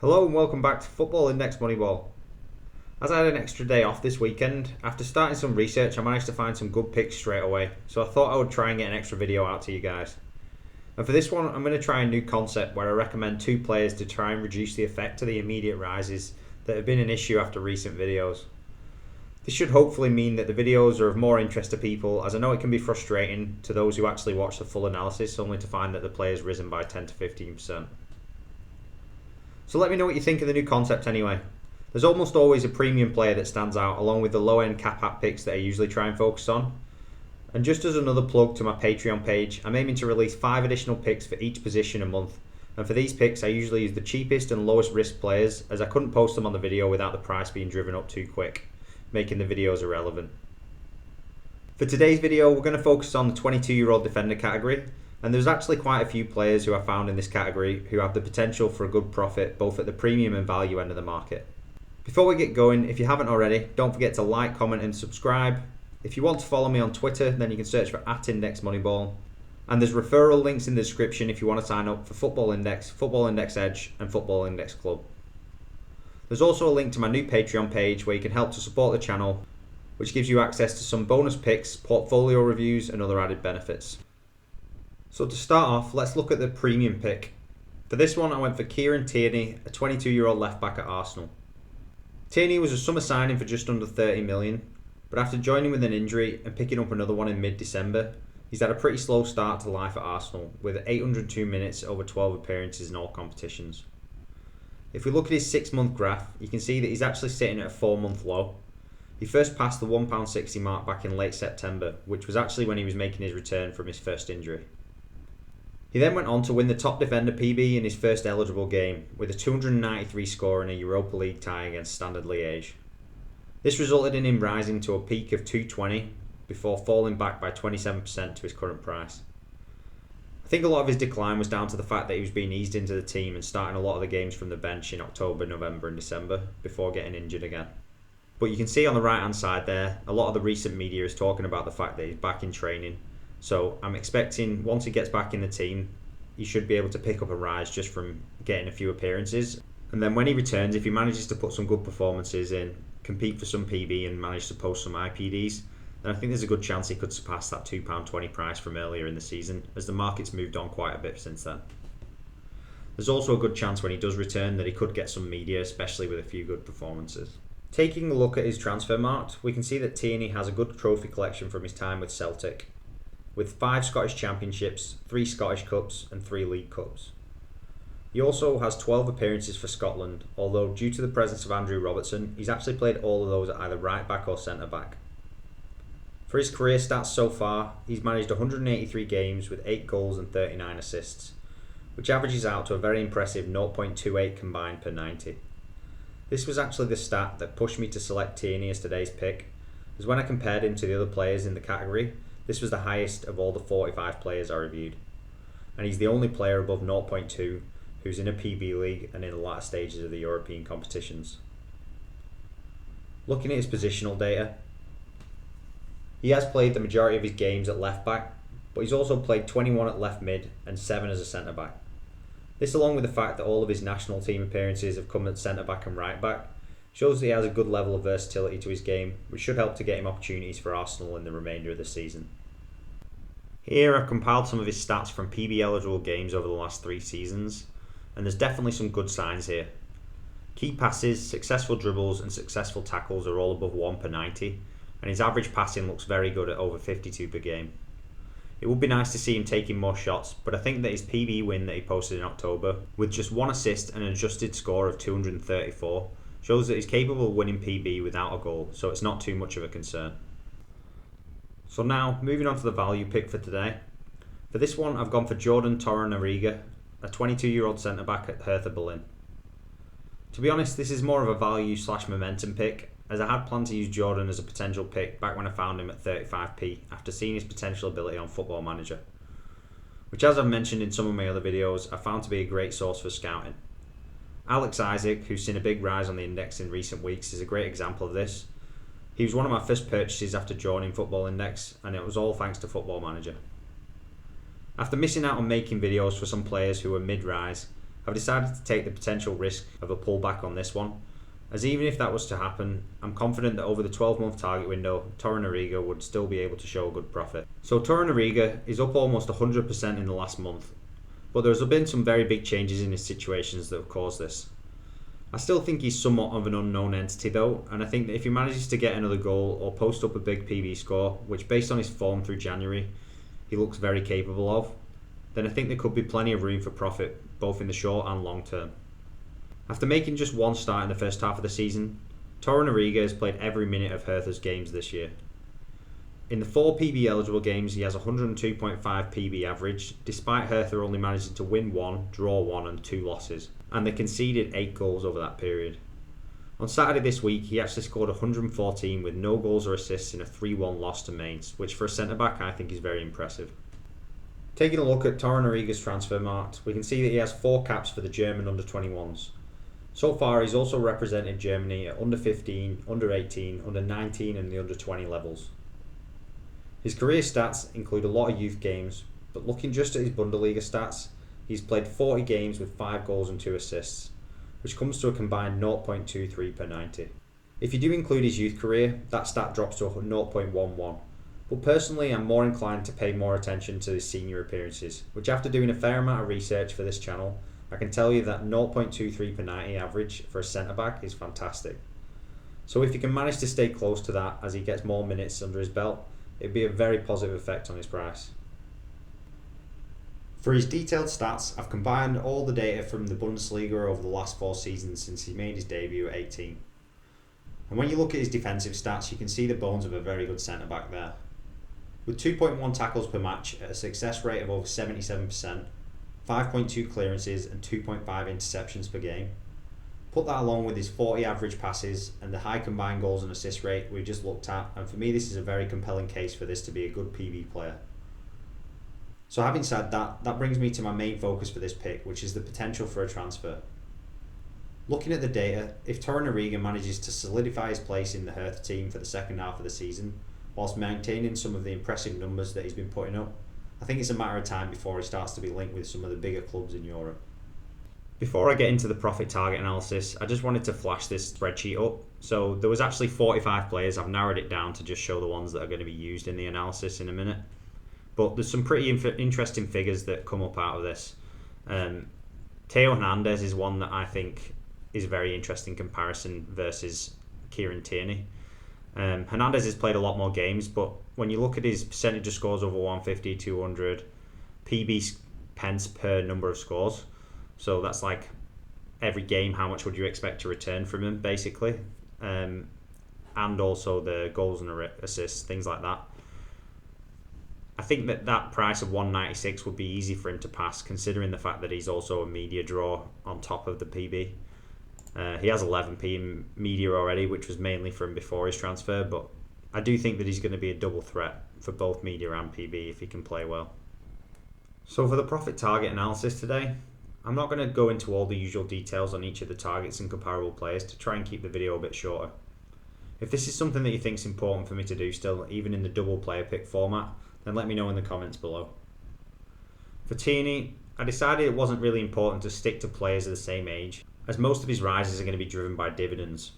Hello and welcome back to Football Index Moneyball. As I had an extra day off this weekend, after starting some research I managed to find some good picks straight away, so I thought I would try and get an extra video out to you guys. And for this one I'm going to try a new concept where I recommend two players to try and reduce the effect of the immediate rises that have been an issue after recent videos. This should hopefully mean that the videos are of more interest to people, as I know it can be frustrating to those who actually watch the full analysis only to find that the player's risen by 10 to 15%. So let me know what you think of the new concept anyway. There's almost always a premium player that stands out along with the low end cap hat picks that I usually try and focus on. And just as another plug to my Patreon page, I'm aiming to release 5 additional picks for each position a month. And for these picks I usually use the cheapest and lowest risk players, as I couldn't post them on the video without the price being driven up too quick, making the videos irrelevant. For today's video we're going to focus on the 22-year-old defender category. And there's actually quite a few players who I found in this category who have the potential for a good profit both at the premium and value end of the market. Before we get going, if you haven't already, don't forget to like, comment and subscribe. If you want to follow me on Twitter, then you can search for @IndexMoneyball. And there's referral links in the description if you want to sign up for Football Index, Football Index Edge and Football Index Club. There's also a link to my new Patreon page where you can help to support the channel, which gives you access to some bonus picks, portfolio reviews and other added benefits. So to start off, let's look at the premium pick. For this one I went for Kieran Tierney, a 22-year-old left back at Arsenal. Tierney was a summer signing for just under 30 million, but after joining with an injury and picking up another one in mid-December, he's had a pretty slow start to life at Arsenal with 802 minutes over 12 appearances in all competitions. If we look at his 6-month graph, you can see that he's actually sitting at a 4-month low. He first passed the £1.60 mark back in late September, which was actually when he was making his return from his first injury. He then went on to win the top defender PB in his first eligible game with a 293 score in a Europa League tie against Standard Liège. This resulted in him rising to a peak of 220 before falling back by 27% to his current price. I think a lot of his decline was down to the fact that he was being eased into the team and starting a lot of the games from the bench in October, November and December before getting injured again. But you can see on the right hand side there, a lot of the recent media is talking about the fact that he's back in training. So I'm expecting once he gets back in the team, he should be able to pick up a rise just from getting a few appearances. And then when he returns, if he manages to put some good performances in, compete for some PB and manage to post some IPDs, then I think there's a good chance he could surpass that £2.20 price from earlier in the season, as the market's moved on quite a bit since then. There's also a good chance when he does return that he could get some media, especially with a few good performances. Taking a look at his transfer marks, we can see that Tierney has a good trophy collection from his time with Celtic, with 5 Scottish Championships, 3 Scottish Cups and 3 League Cups. He also has 12 appearances for Scotland, although due to the presence of Andrew Robertson, he's actually played all of those at either right back or centre back. For his career stats so far, he's managed 183 games with 8 goals and 39 assists, which averages out to a very impressive 0.28 combined per 90. This was actually the stat that pushed me to select Tierney as today's pick, as when I compared him to the other players in the category, this was the highest of all the 45 players I reviewed, and he's the only player above 0.2 who's in a PB league and in the latter stages of the European competitions. Looking at his positional data, he has played the majority of his games at left back, but he's also played 21 at left mid and 7 as a centre back. This, along with the fact that all of his national team appearances have come at centre back and right back, shows that he has a good level of versatility to his game, which should help to get him opportunities for Arsenal in the remainder of the season. Here I've compiled some of his stats from PB eligible games over the last 3 seasons, and there's definitely some good signs here. Key passes, successful dribbles and successful tackles are all above 1 per 90, and his average passing looks very good at over 52 per game. It would be nice to see him taking more shots, but I think that his PB win that he posted in October, with just 1 assist and an adjusted score of 234, shows that he's capable of winning PB without a goal, so it's not too much of a concern. So now, moving on to the value pick for today. For this one, I've gone for Torunarigha, a 22-year-old centre-back at Hertha Berlin. To be honest, this is more of a value/momentum pick, as I had planned to use Jordan as a potential pick back when I found him at 35p after seeing his potential ability on Football Manager, which, as I've mentioned in some of my other videos, I found to be a great source for scouting. Alex Isaac, who's seen a big rise on the index in recent weeks, is a great example of this. He was one of my first purchases after joining Football Index, and it was all thanks to Football Manager. After missing out on making videos for some players who were mid-rise, I've decided to take the potential risk of a pullback on this one, as even if that was to happen, I'm confident that over the 12-month target window, Torunarigha would still be able to show a good profit. So Torunarigha is up almost 100% in the last month, but there's been some very big changes in his situations that have caused this. I still think he's somewhat of an unknown entity though, and I think that if he manages to get another goal or post up a big PB score, which based on his form through January, he looks very capable of, then I think there could be plenty of room for profit both in the short and long term. After making just one start in the first half of the season, Torunarigha has played every minute of Hertha's games this year. In the 4 PB eligible games, he has 102.5 PB average, despite Hertha only managing to win 1, draw 1 and 2 losses, and they conceded 8 goals over that period. On Saturday this week, he actually scored 114 with no goals or assists in a 3-1 loss to Mainz, which for a centre-back I think is very impressive. Taking a look at Torunarigha's transfer market, we can see that he has 4 caps for the German under-21s. So far, he's also represented Germany at under 15, under 18, under 19 and the under 20 levels. His career stats include a lot of youth games, but looking just at his Bundesliga stats, he's played 40 games with 5 goals and 2 assists, which comes to a combined 0.23 per 90. If you do include his youth career, that stat drops to 0.11. But personally, I'm more inclined to pay more attention to his senior appearances, which after doing a fair amount of research for this channel, I can tell you that 0.23 per 90 average for a centre-back is fantastic. So if he can manage to stay close to that as he gets more minutes under his belt, it'd be a very positive effect on his price. For his detailed stats, I've combined all the data from the Bundesliga over the last 4 seasons since he made his debut at 18. And when you look at his defensive stats, you can see the bones of a very good centre-back there. With 2.1 tackles per match at a success rate of over 77%, 5.2 clearances and 2.5 interceptions per game. Put that along with his 40 average passes and the high combined goals and assist rate we just looked at, and for me this is a very compelling case for this to be a good PB player. So having said that, that brings me to my main focus for this pick, which is the potential for a transfer. Looking at the data, if Torunarigha manages to solidify his place in the Hertha team for the second half of the season, whilst maintaining some of the impressive numbers that he's been putting up, I think it's a matter of time before he starts to be linked with some of the bigger clubs in Europe. Before I get into the profit target analysis, I just wanted to flash this spreadsheet up. So there was actually 45 players. I've narrowed it down to just show the ones that are going to be used in the analysis in a minute. But there's some pretty interesting figures that come up out of this. Theo Hernandez is one that I think is a very interesting comparison versus Kieran Tierney. Hernandez has played a lot more games, but when you look at his percentage of scores over 150, 200, PB pence per number of scores, so that's like every game, how much would you expect to return from him, basically, and also the goals and assists, things like that. I think that price of 196 would be easy for him to pass, considering the fact that he's also a media draw on top of the PB. He has 11p in media already, which was mainly from before his transfer, but I do think that he's going to be a double threat for both media and PB if he can play well. So for the profit target analysis today, I'm not going to go into all the usual details on each of the targets and comparable players to try and keep the video a bit shorter. If this is something that you think is important for me to do still, even in the double player pick format, then let me know in the comments below. For Tierney, I decided it wasn't really important to stick to players of the same age, as most of his rises are going to be driven by dividends.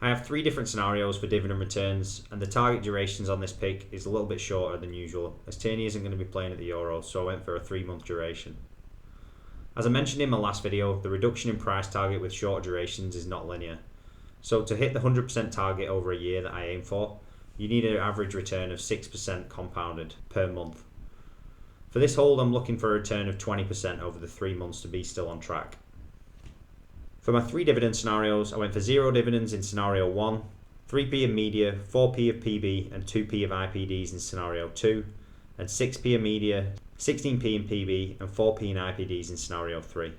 I have 3 different scenarios for dividend returns, and the target durations on this pick is a little bit shorter than usual, as Tierney isn't going to be playing at the Euros, so I went for a 3-month duration. As I mentioned in my last video, the reduction in price target with shorter durations is not linear. So to hit the 100% target over a year that I aim for, you need an average return of 6% compounded per month. For this hold, I'm looking for a return of 20% over the 3 months to be still on track. For my 3 dividend scenarios, I went for 0 dividends in scenario 1, 3p of media, 4p of PB and 2p of IPDs in scenario 2, and 6p of media, 16p in PB and 4p in IPDs in scenario 3.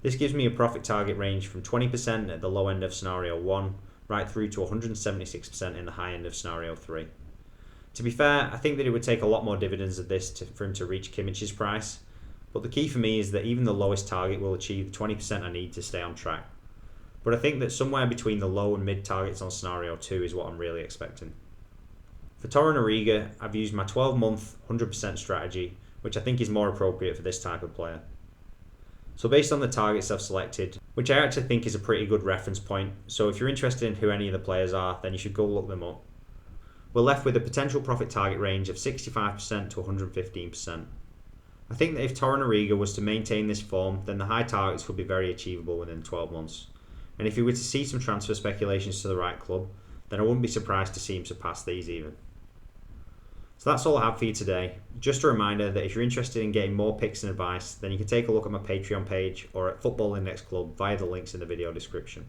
This gives me a profit target range from 20% at the low end of scenario 1 right through to 176% in the high end of scenario 3. To be fair, I think that it would take a lot more dividends of this for him to reach Kimmich's price, but the key for me is that even the lowest target will achieve the 20% I need to stay on track. But I think that somewhere between the low and mid targets on scenario 2 is what I'm really expecting. For Torunarigha, I've used my 12-month 100% strategy, which I think is more appropriate for this type of player. So based on the targets I've selected, which I actually think is a pretty good reference point, so if you're interested in who any of the players are, then you should go look them up. We're left with a potential profit target range of 65% to 115%. I think that if Torunarigha was to maintain this form, then the high targets could be very achievable within 12 months. And if he were to see some transfer speculations to the right club, then I wouldn't be surprised to see him surpass these even. So that's all I have for you today. Just a reminder that if you're interested in getting more picks and advice, then you can take a look at my Patreon page or at Football Index Club via the links in the video description.